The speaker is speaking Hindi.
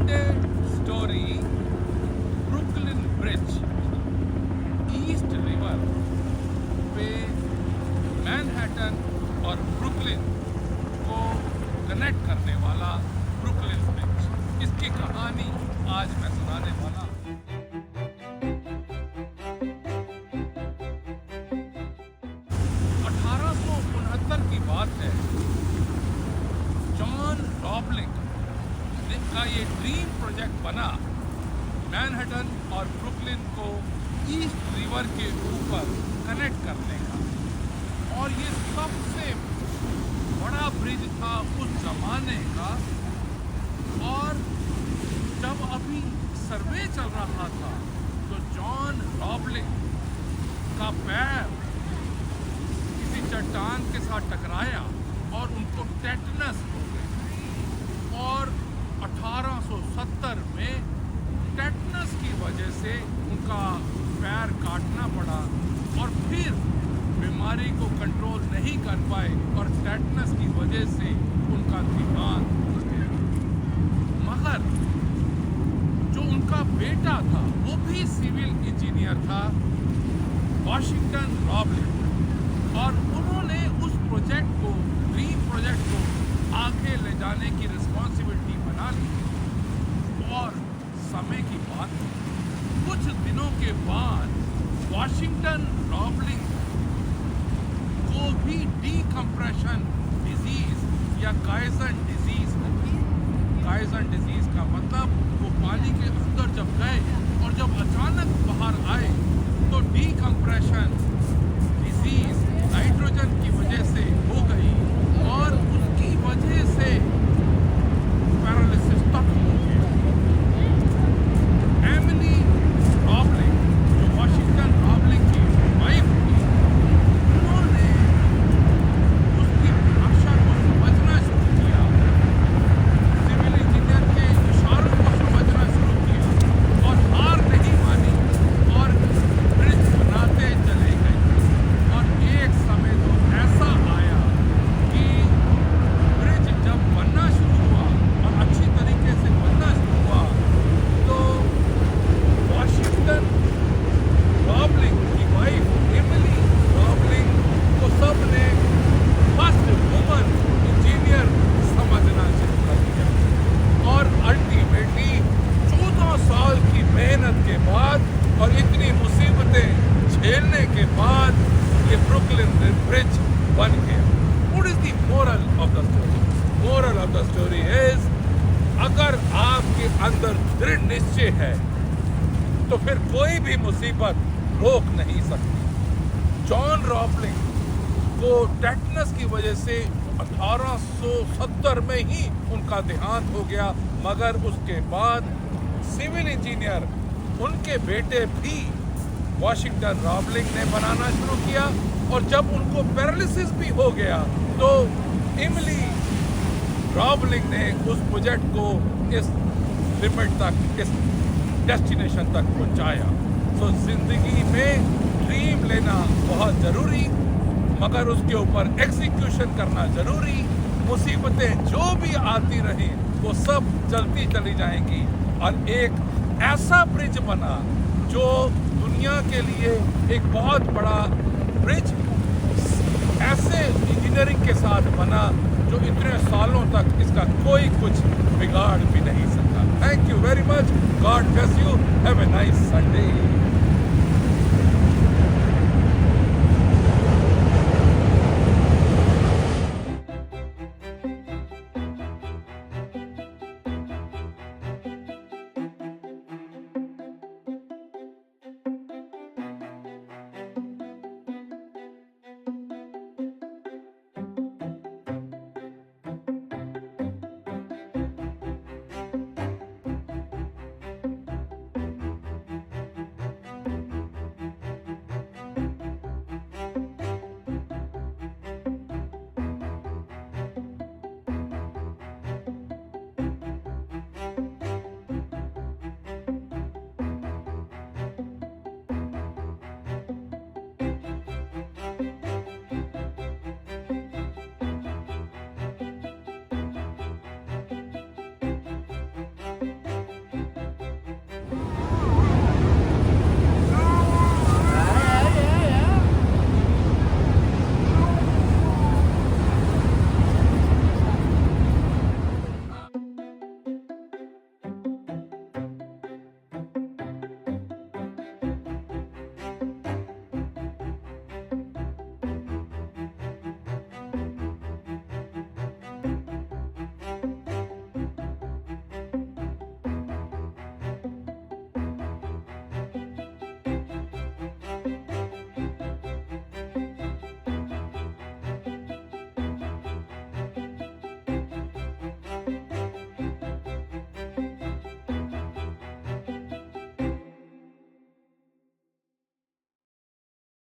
Sunday story Brooklyn bridge east river पे मैनहट्टन और ब्रुकलिन को कनेक्ट करने वाला ब्रुकलिन ब्रिज, इसकी कहानी आज मैं सुनाने वाला हूँ। 1869 की बात है। जॉन रॉबलिंग का ये ड्रीम प्रोजेक्ट बना मैनहट्टन और ब्रुकलिन को ईस्ट रिवर के ऊपर कनेक्ट करने का, और ये सबसे बड़ा ब्रिज था उस जमाने का। और जब अभी सर्वे चल रहा था तो जॉन रॉबलिंग का पैर किसी चट्टान के साथ टकराया और उनको टेटनस हो गई, और 1870 में टेटनस की वजह से उनका पैर काटना पड़ा, और फिर बीमारी को कंट्रोल नहीं कर पाए और टेटनस की वजह से उनका देहांत हो गया। मगर जो उनका बेटा था वो भी सिविल इंजीनियर था, वॉशिंगटन रॉबलिन, और उन्होंने उस प्रोजेक्ट को, ड्रीम प्रोजेक्ट को आगे ले जाने की रिस्पॉन्सिबिलिटी बना ली। और समय की बात, कुछ दिनों के बाद वॉशिंगटन रॉबलिन को भी डीकम्प्रेशन डिजीज या काइजन डिजीज होती है। काइजन डिजीज का मतलब वो पानी के अंदर जब गए और जब अचानक बाहर आए तो डीकम्प्रेशन डिजीज नाइट्रोजन की वजह से हो गई, और उसकी वजह से पैरालिसिस तक हो गया। एमिली रॉबलिन, जो वॉशिंगटन रॉबलिन की वाइफ थी, उन्होंने उसकी भाषा को समझना शुरू किया, सिविल इंजीनियर के इशारों को समझना शुरू किया, और हार नहीं मानी और ब्रिज बनाते चले गए। और एक समय तो ऐसा आया कि ब्रिज जब बनना शुरू हुआ और अच्छी तरीके से बनना शुरू हुआ तो वॉशिंगटन रॉबलिन की वाइफ एमिली रॉबलिन को सबने फर्स्ट वुमन इंजीनियर समझना शुरू कर दिया। और अल्टीमेटली 14 साल की मेहनत के बाद और इतनी मुसीबतें झेलने के बाद ये ब्रुकलिन ब्रिज बन गया। What is the moral of the story? Moral of the story is, अगर आपके अंदर दृढ़ निश्चय है तो फिर कोई भी मुसीबत रोक नहीं सकती। जॉन रॉबलिन को टेटनस की वजह से 1870 में ही उनका देहांत हो गया, मगर उसके बाद सिविल इंजीनियर उनके बेटे भी वॉशिंगटन रॉबलिन ने बनाना शुरू किया, और जब उनको पैरालिसिस भी हो गया तो एमिली रॉबलिन ने उस प्रोजेक्ट को इस लिमिट तक, इस डेस्टिनेशन तक पहुंचाया। तो जिंदगी में ड्रीम लेना बहुत जरूरी, मगर उसके ऊपर एग्जीक्यूशन करना जरूरी। मुसीबतें जो भी आती रही वो सब चलती चली जाएंगी, और एक ऐसा ब्रिज बना जो दुनिया के लिए एक बहुत बड़ा ब्रिज ऐसे इंजीनियरिंग के साथ बना जो इतने सालों तक इसका कोई कुछ बिगाड़ भी नहीं सकता। Thank you very much. God bless you. Have a nice Sunday.